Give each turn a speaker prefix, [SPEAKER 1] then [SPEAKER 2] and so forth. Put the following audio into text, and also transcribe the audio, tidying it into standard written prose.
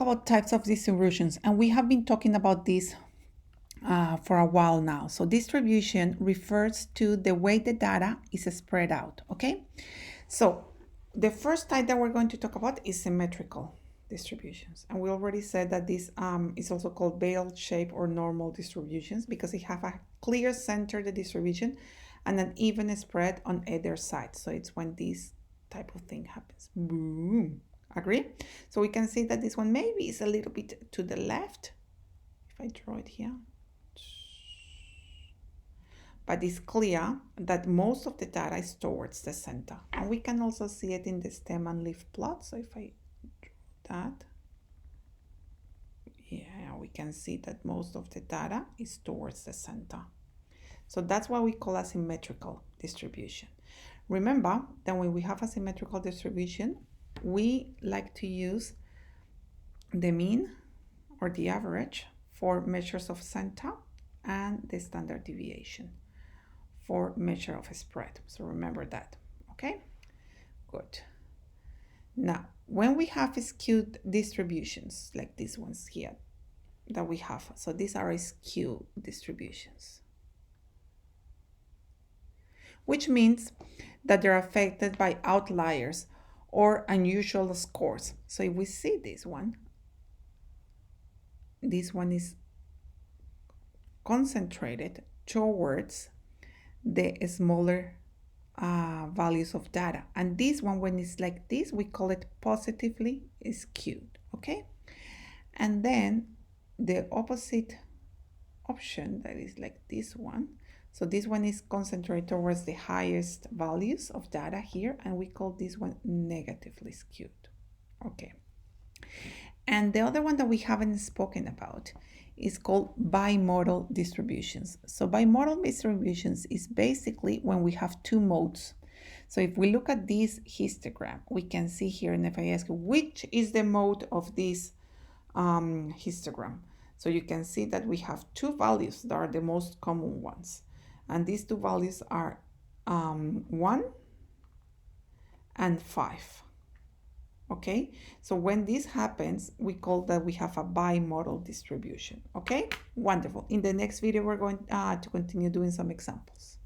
[SPEAKER 1] talk about types of distributions, and we have been talking about this for a while now. So distribution refers to the way the data is spread out, okay? So the first type that we're going to talk about is symmetrical distributions. And we already said that this is also called bell shape or normal distributions because it have a clear center, the distribution, and an even spread on either side. So it's when this type of thing happens. Boom. Agree? So we can see that this one maybe is a little bit to the left. If I draw it here. But it's clear that most of the data is towards the center. And we can also see it in the stem and leaf plot. So if I draw that, yeah, we can see that most of the data is towards the center. So that's what we call a symmetrical distribution. Remember that when we have a symmetrical distribution, we like to use the mean or the average for measures of center and the standard deviation for measure of spread. So remember that, okay? Good. Now, when we have skewed distributions, like these ones here that we have, so these are skew distributions, which means that they're affected by outliers or unusual scores. So if we see this one is concentrated towards the smaller values of data. And this one, when it's like this, we call it positively skewed, okay? And then the opposite option, that is like this one. So this one is concentrated towards the highest values of data here, and we call this one negatively skewed, okay? And the other one that we haven't spoken about is called bimodal distributions. So bimodal distributions is basically when we have two modes. So if we look at this histogram, we can see here, and if I ask which is the mode of this histogram, so you can see that we have two values that are the most common ones. And these two values are 1 and 5. Okay, so when this happens, we call that we have a bimodal distribution. Okay, wonderful. In the next video, we're going to continue doing some examples.